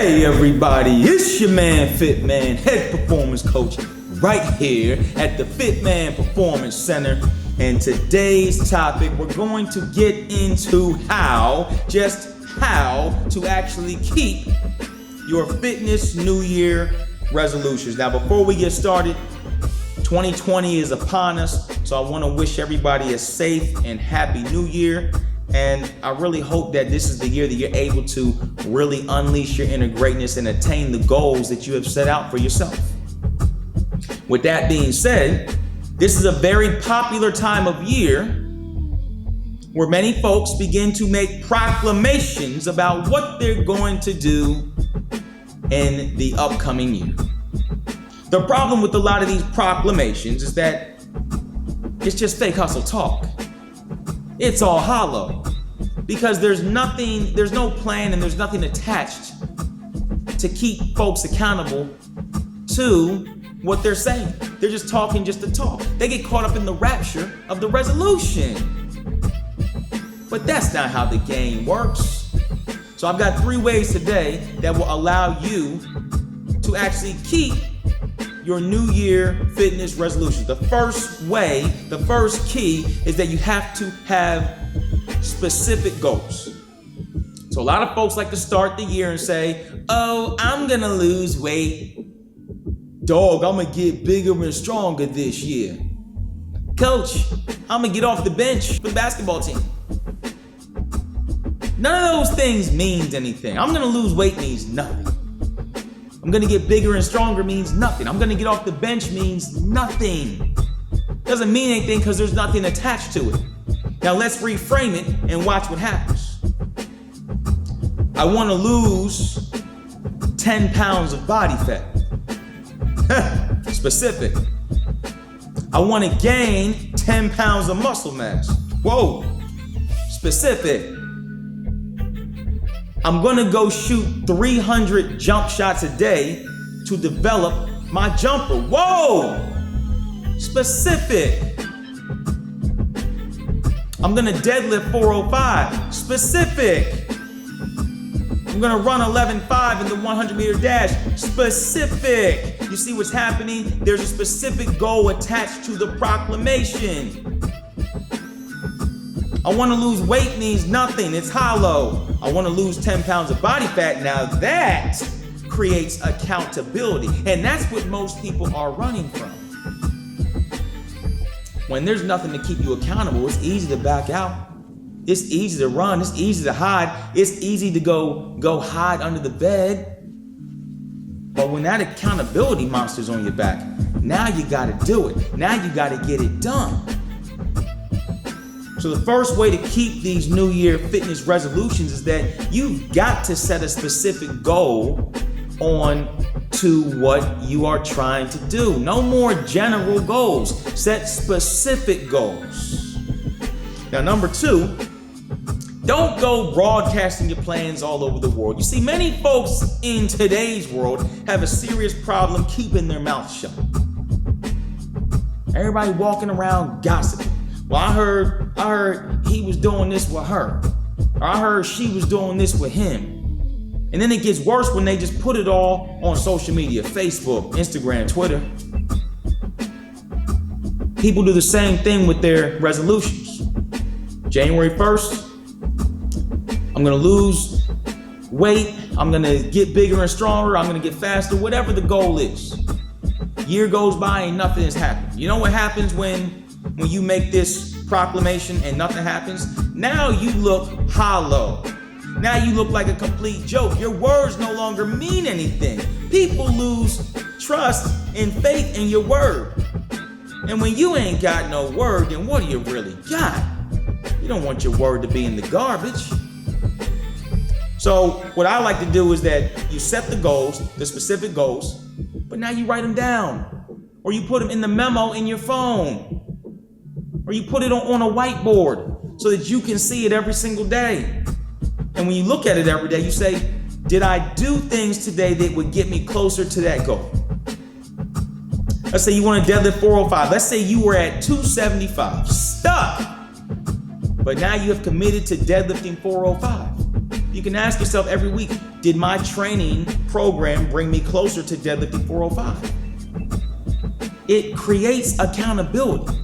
Hey everybody, it's your man Fitman, head performance coach, right here at the Fitman Performance Center. And today's topic, we're going to get into how to actually keep your fitness New Year resolutions. Now, before we get started, 2020 is upon us, so I want to wish everybody a safe and happy New Year. And I really hope that this is the year that you're able to really unleash your inner greatness and attain the goals that you have set out for yourself. With that being said, this is a very popular time of year where many folks begin to make proclamations about what they're going to do in the upcoming year. The problem with a lot of these proclamations is that it's just fake hustle talk. It's all hollow because there's no plan and there's nothing attached to keep folks accountable to what they're saying. They're just talking just to talk. They get caught up in the rapture of the resolution. But that's not how the game works. So I've got 3 ways today that will allow you to actually keep your New Year fitness resolutions. The first key is that you have to have specific goals. So a lot of folks like to start the year and say, oh, I'm gonna lose weight. Dog, I'm gonna get bigger and stronger this year. Coach, I'm gonna get off the bench for the basketball team. None of those things means anything. I'm gonna lose weight means nothing. I'm gonna get bigger and stronger means nothing. I'm gonna get off the bench means nothing. Doesn't mean anything because there's nothing attached to it. Now let's reframe it and watch what happens. I wanna lose 10 pounds of body fat. Specific. I wanna gain 10 pounds of muscle mass. Whoa, specific. I'm gonna go shoot 300 jump shots a day to develop my jumper. Whoa! Specific. I'm gonna deadlift 405. Specific. I'm gonna run 11.5 in the 100-meter dash. Specific. You see what's happening? There's a specific goal attached to the proclamation. I want to lose weight means nothing. It's hollow. I want to lose 10 pounds of body fat. Now that creates accountability. And that's what most people are running from. When there's nothing to keep you accountable, it's easy to back out. It's easy to run. It's easy to hide. It's easy to go hide under the bed. But when that accountability monster's on your back, now you got to do it. Now you got to get it done. So the first way to keep these New Year fitness resolutions is that you've got to set a specific goal on to what you are trying to do. No more general goals. Set specific goals. Now, number 2, don't go broadcasting your plans all over the world. You see, many folks in today's world have a serious problem keeping their mouth shut. Everybody walking around gossiping. Well, I heard he was doing this with her. Or I heard she was doing this with him. And then it gets worse when they just put it all on social media, Facebook, Instagram, Twitter. People do the same thing with their resolutions. January 1st, I'm gonna lose weight. I'm gonna get bigger and stronger. I'm gonna get faster, whatever the goal is. Year goes by and nothing has happened. You know what happens when you make this proclamation and nothing happens? Now you look hollow. Now you look like a complete joke. Your words no longer mean anything. People lose trust and faith in your word. And when you ain't got no word, then what do you really got? You don't want your word to be in the garbage. So what I like to do is that you set the goals, the specific goals, but now you write them down. Or you put them in the memo in your phone. Or you put it on a whiteboard so that you can see it every single day. And when you look at it every day, you say, did I do things today that would get me closer to that goal? Let's say you want to deadlift 405. Let's say you were at 275, stuck. But now you have committed to deadlifting 405. You can ask yourself every week, did my training program bring me closer to deadlifting 405? It creates accountability.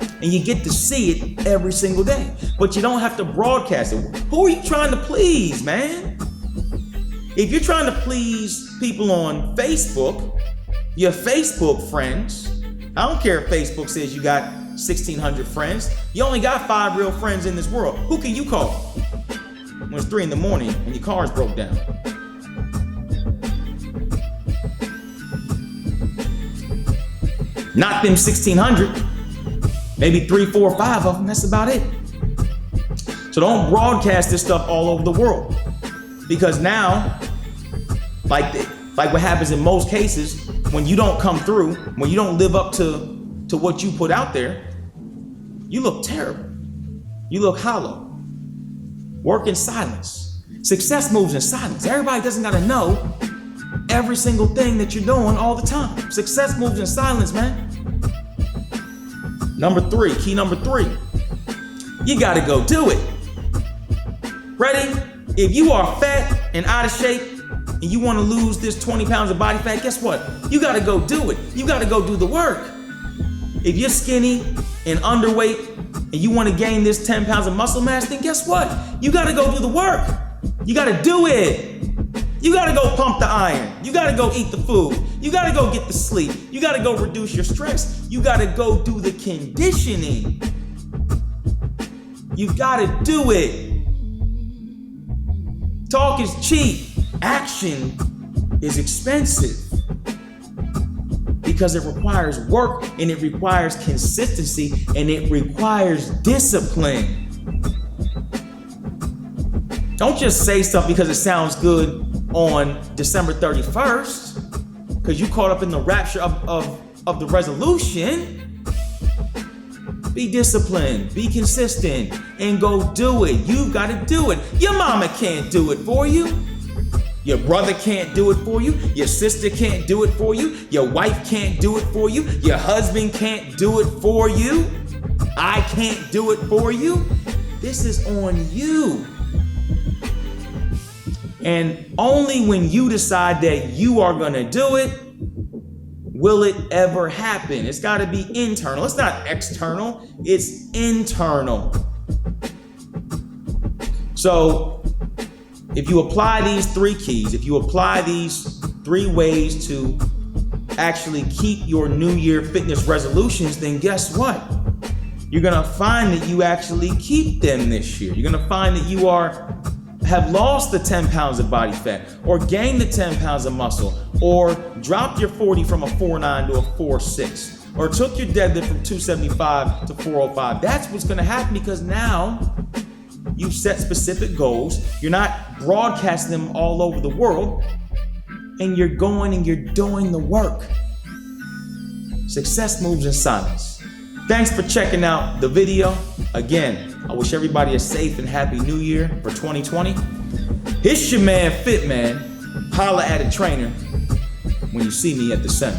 And you get to see it every single day. But you don't have to broadcast it. Who are you trying to please, man? If you're trying to please people on Facebook, your Facebook friends, I don't care if Facebook says you got 1,600 friends. You only got 5 real friends in this world. Who can you call when it's 3 a.m. and your car's broke down? Not them 1,600. Maybe 3, 4, 5 of them. That's about it. So don't broadcast this stuff all over the world. Because now, like what happens in most cases, when you don't come through, when you don't live up to what you put out there, you look terrible. You look hollow. Work in silence. Success moves in silence. Everybody doesn't gotta know every single thing that you're doing all the time. Success moves in silence, man. Key number 3, you gotta go do it. Ready? If you are fat and out of shape and you wanna lose this 20 pounds of body fat, guess what? You gotta go do it. You gotta go do the work. If you're skinny and underweight and you wanna gain this 10 pounds of muscle mass, then guess what? You gotta go do the work. You gotta do it. You gotta go pump the iron. You gotta go eat the food. You gotta go get the sleep. You gotta go reduce your stress. You gotta go do the conditioning. You gotta do it. Talk is cheap. Action is expensive. Because it requires work and it requires consistency and it requires discipline. Don't just say stuff because it sounds good on December 31st, because you caught up in the rapture of the resolution. Be disciplined, be consistent, and go do it. You gotta do it. Your mama can't do it for you. Your brother can't do it for you. Your sister can't do it for you. Your wife can't do it for you. Your husband can't do it for you. I can't do it for you. This is on you. And only when you decide that you are gonna do it, will it ever happen. It's gotta be internal. It's not external, it's internal. So if you apply these 3 keys, if you apply these 3 ways to actually keep your New Year fitness resolutions, then guess what? You're gonna find that you actually keep them this year. You're gonna find that you have lost the 10 pounds of body fat, or gained the 10 pounds of muscle, or dropped your 40 from a 4.9 to a 4.6, or took your deadlift from 275 to 405. That's what's gonna happen, because now you've set specific goals. You're not broadcasting them all over the world, and you're going and you're doing the work. Success moves in silence. Thanks for checking out the video. Again, I wish everybody a safe and happy new year for 2020. It's your man, Fit Man. Holla at a trainer when you see me at the center.